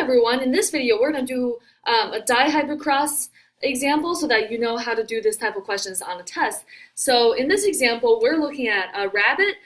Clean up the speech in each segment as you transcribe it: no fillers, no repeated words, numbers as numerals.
everyone, in this video we're going to do a dihybrid cross example so that you know how to do this type of questions on a test. So in this example we're looking at a rabbit.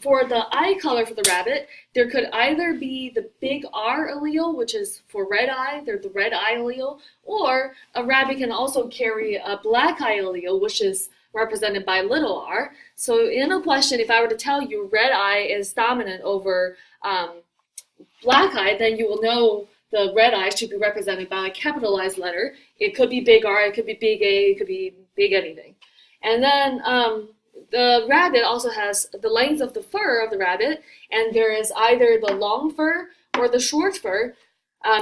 For the eye color for the rabbit, there could either be the big R allele, which is for red eye, they're the red eye allele, or a rabbit can also carry a black eye allele, which is represented by little r. So in a question, if I were to tell you red eye is dominant over black eye, then you will know the red eye should be represented by a capitalized letter. It could be big R, it could be big A, it could be big anything. And then the rabbit also has the length of the fur of the rabbit, and there is either the long fur or the short fur.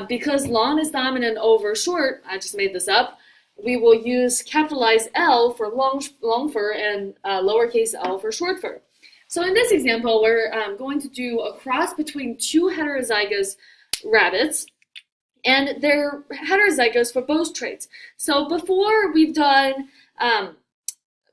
Because long is dominant over short, I just made this up, we will use capitalized L for long fur and lowercase l for short fur. So in this example, we're going to do a cross between two heterozygous rabbits, and they're heterozygous for both traits. So before we've done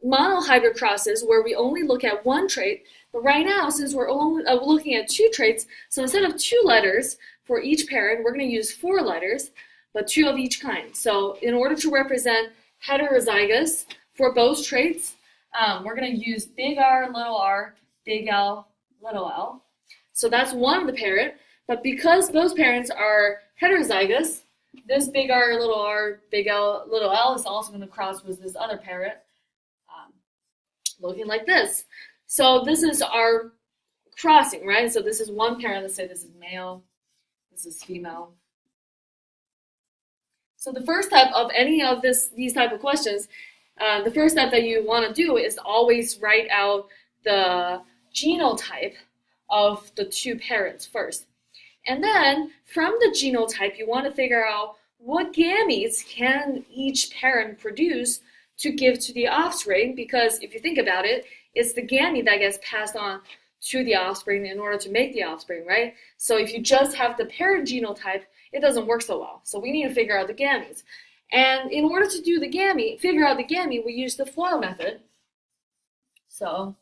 monohybrid crosses where we only look at one trait, but right now, since we're only looking at two traits, so instead of 2 letters for each parent, we're going to use 4 letters, but 2 of each kind. So in order to represent heterozygous for both traits, we're going to use big R, big L, little l. So that's one of the parent, but because those parents are heterozygous, this big R, big L, little l is also going to cross with this other parent, looking like this. So this is our crossing, right? So this is one parent. Let's say this is male, this is female. So the first step of any of these type of questions, the first step that you want to do is always write out the genotype of the 2 parents first. And then from the genotype, you want to figure out what gametes can each parent produce to give to the offspring, because if you think about it, it's the gamete that gets passed on to the offspring in order to make the offspring, right? So if you just have the parent genotype, it doesn't work so well. So we need to figure out the gametes. And in order to do the figure out the gamete, we use the FOIL method. So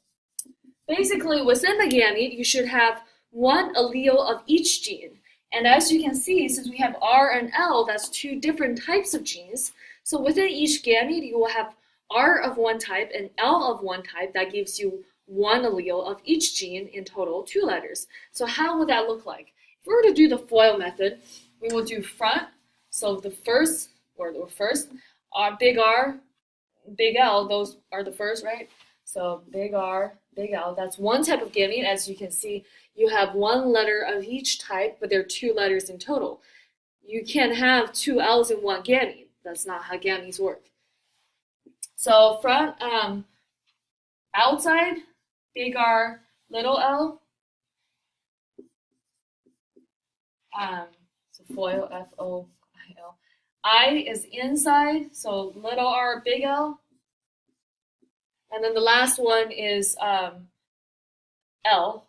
basically within the gamete, you should have one allele of each gene. And as you can see, since we have R and L, that's 2 different types of genes. So within each gamete, you will have R of one type and L of one type. That gives you one allele of each gene, in total 2 letters. So how would that look like? If we were to do the FOIL method, we will do front. So the first, big R, big L, those are the first, right? So big R, big L, that's one type of gamete. As you can see, you have 1 letter of each type, but there are 2 letters in total. You can't have 2 L's in one gamete. That's not how gametes work. So front, outside, big R, little l. So FOIL, F-O-I-L. I is inside, so little r, big L. And then the last one is L.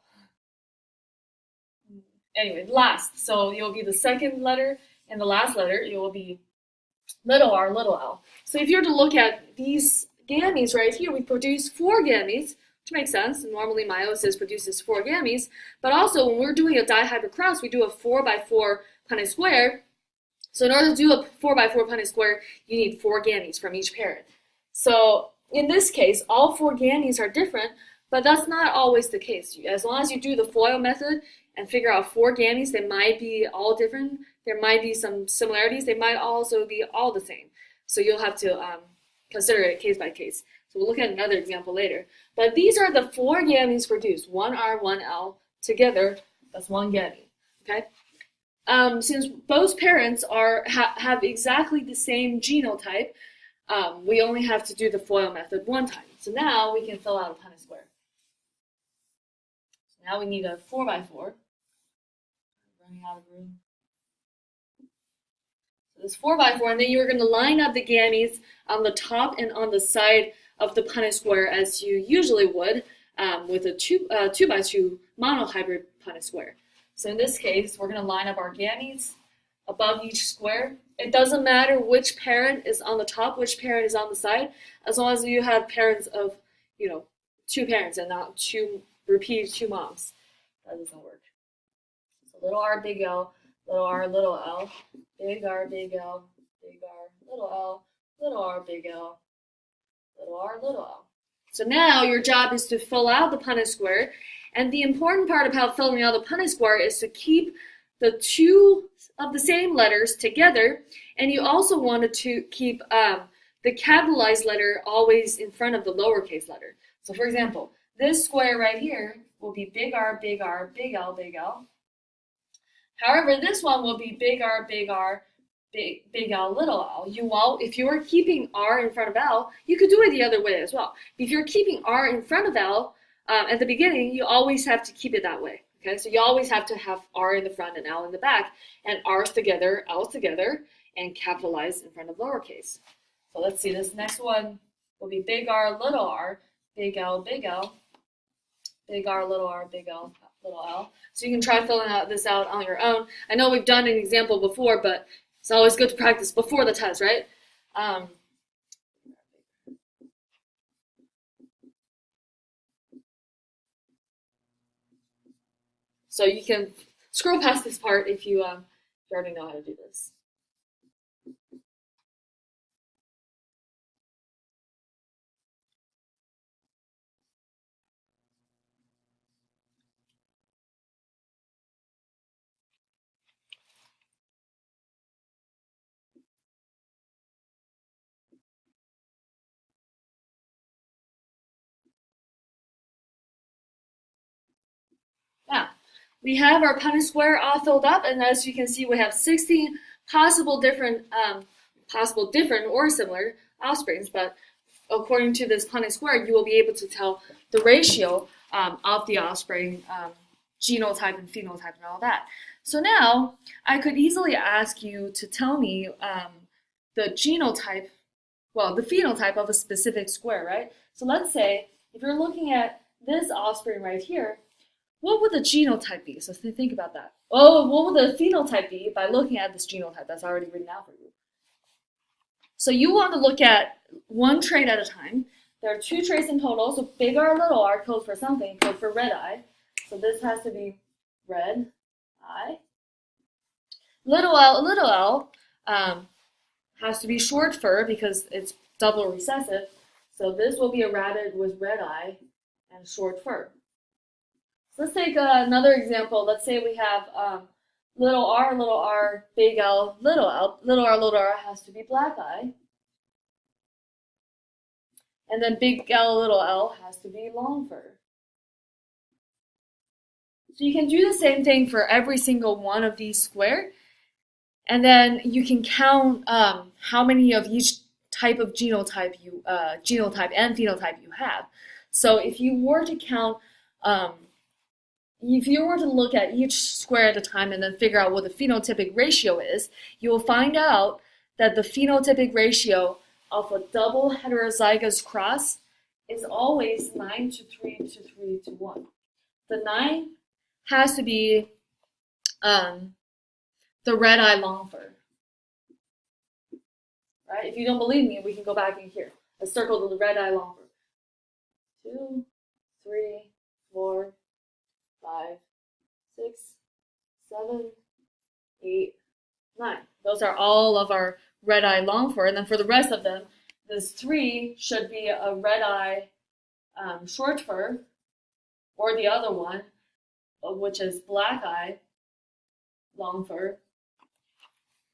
Anyway, last. So it will be the second letter, and the last letter, it will be little r, little l. So if you were to look at these gametes right here, we produce 4 gametes, which makes sense. Normally meiosis produces 4 gametes, but also when we're doing a dihybrid cross, we do a 4x4 Punnett square. So in order to do a 4x4 Punnett square, you need 4 gametes from each parent. So in this case, all 4 gametes are different, but that's not always the case. As long as you do the FOIL method and figure out 4 gametes, they might be all different. There might be some similarities. They might also be all the same. So you'll have to consider it case by case. So we'll look at another example later. But these are the 4 gametes produced, 1R, 1L, together, that's 1 gamete, okay? Since both parents have exactly the same genotype, we only have to do the FOIL method 1 time. So now we can fill out a Punnett square. So now we need a 4x4. Running out of room. So this 4x4, and then you're going to line up the gametes on the top and on the side of the Punnett square as you usually would with a 2x2 monohybrid Punnett square. So in this case, we're going to line up our gametes above each square. It doesn't matter which parent is on the top, which parent is on the side, as long as you have parents of, 2 parents and not 2 repeated 2 moms. That doesn't work. So little r, big L, little r, little l, big R, big L, big R, little L, little r, big L, little r, little L. So now your job is to fill out the Punnett square, and the important part about filling out the Punnett square is to keep the two of the same letters together, and you also wanted to keep the capitalized letter always in front of the lowercase letter. So for example, this square right here will be big R, big R, big L, big L. However, this one will be big R, big R, big L, little l. If you are keeping R in front of L, you could do it the other way as well. If you're keeping R in front of L at the beginning, you always have to keep it that way. Okay, so you always have to have R in the front and L in the back, and R's together, L's together, and capitalized in front of lowercase. So let's see, this next one will be big R, big L, big L, big R, big L, little l. So you can try filling this out on your own. I know we've done an example before, but it's always good to practice before the test, right? So you can scroll past this part if you already know how to do this. Now, we have our Punnett square all filled up, and as you can see, we have 16 possible different or similar offsprings, but according to this Punnett square, you will be able to tell the ratio of the offspring, genotype and phenotype and all that. So now, I could easily ask you to tell me the genotype, well, the phenotype of a specific square, right? So let's say, if you're looking at this offspring right here, what would the genotype be? So think about that. Oh, what would the phenotype be by looking at this genotype that's already written out for you? So you want to look at one trait at a time. There are 2 traits in total, so big R, little r code for something, code for red eye. So this has to be red eye. Little l has to be short fur because it's double recessive. So this will be a rabbit with red eye and short fur. Let's take another example. Let's say we have little r, big L, little r has to be black eye. And then big L, little l has to be long fur. So you can do the same thing for every single one of these square. And then you can count how many of each type of genotype and phenotype you have. So if you were to count if you were to look at each square at a time and then figure out what the phenotypic ratio is, you will find out that the phenotypic ratio of a double heterozygous cross is always 9:3:3:1. The 9 has to be the red eye long fur. Right? If you don't believe me, we can go back in here. Let's circle the red eye long fur. 2, 3, 4, 5, 6, 7, 8, 9. Those are all of our red eye long fur. And then for the rest of them, this 3 should be a red eye short fur, or the other one, which is black eye long fur,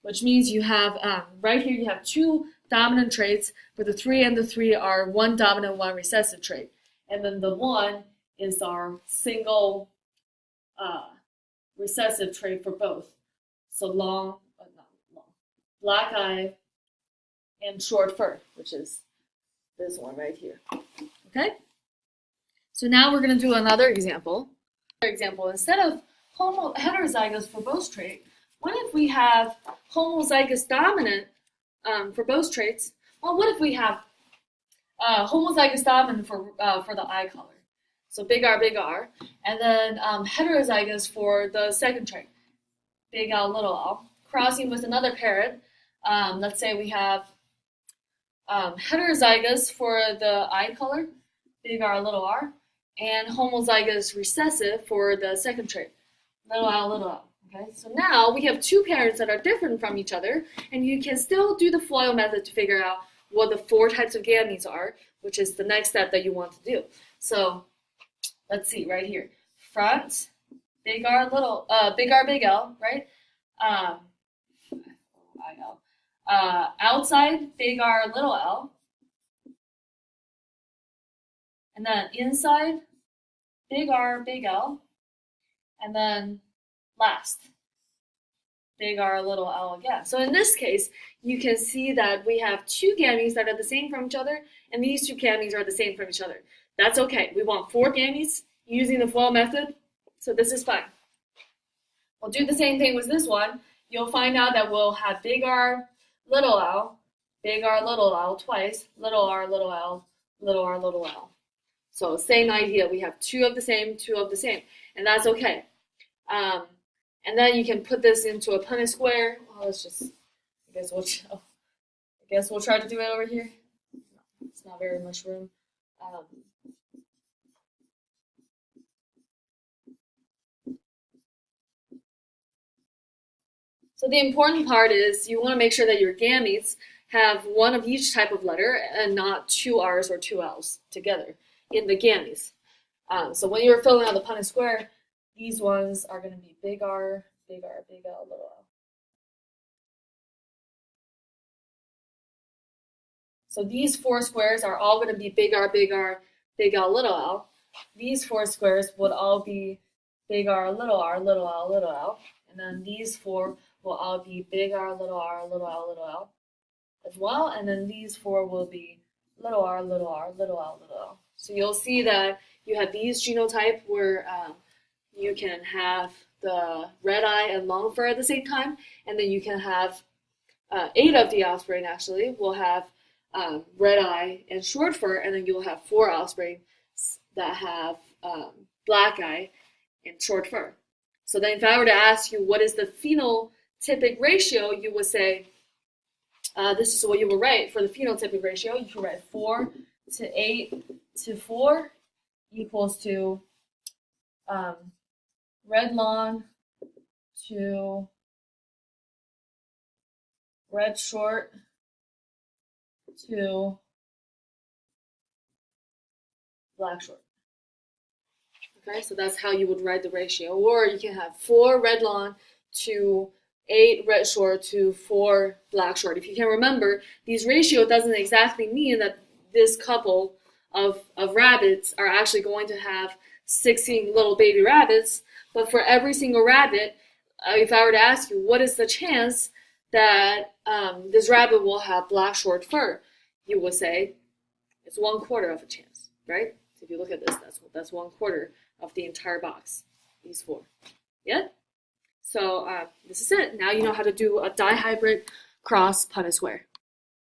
which means you have, right here you have 2 dominant traits, but the 3 and the 3 are 1 dominant, 1 recessive trait. And then the 1 is our single recessive trait for both. So black eye and short fur, which is this one right here. Okay? So now we're going to do another example. Instead of heterozygous for both traits, what if we have homozygous dominant for both traits? Well, what if we have homozygous dominant for the eye color? So big R, and then heterozygous for the second trait, big L, little l, crossing with another parent. Let's say we have heterozygous for the eye color, big R, little r, and homozygous recessive for the second trait, little l, little l. Okay, so now we have two parents that are different from each other, and you can still do the FOIL method to figure out what the 4 types of gametes are, which is the next step that you want to do. So let's see right here. Front, big R, little, big R, big L, right? Outside, big R, little l. And then inside, big R, big L. And then last, big R, little l again. So in this case, you can see that we have two gametes that are the same from each other, and these two gametes are the same from each other. That's okay. We want 4 gametes using the FOIL method, so this is fine. We'll do the same thing with this one. You'll find out that we'll have big R, little l, big R, little l twice, little r, little l, little r, little l. So same idea. We have 2 of the same, 2 of the same, and that's okay. And then you can put this into a Punnett Square. Oh, let's just, I guess we'll try to do it over here. It's not very much room. So the important part is you want to make sure that your gametes have 1 of each type of letter and not 2 R's or 2 L's together in the gametes. So when you're filling out the Punnett Square, these ones are going to be big R, big R, big L, little l. So these 4 squares are all going to be big R, big R, big L, little l. These 4 squares would all be big R, little l, little l. And then these 4 will all be big R, little l, little l as well. And then these 4 will be little r, little l, little l. So you'll see that you have these genotype where you can have the red eye and long fur at the same time, and then you can have 8 of the offspring actually will have red eye and short fur, and then you'll have 4 offspring that have black eye and short fur. So then if I were to ask you what is the phenotypic ratio, you would say, this is what you would write for the phenotypic ratio. You can write 4 to 8 to 4 equals to red long to red short to black short. Okay, so that's how you would write the ratio. Or you can have 4 red long to 8 red short to 4 black short. If you can remember, these ratio doesn't exactly mean that this couple of rabbits are actually going to have 16 little baby rabbits, but for every single rabbit, if I were to ask you, what is the chance that this rabbit will have black short fur, you would say it's 1/4 of a chance, right? So if you look at this, that's 1/4 of the entire box, these 4. Yeah? So this is it. Now you know how to do a dihybrid cross Punnett Square.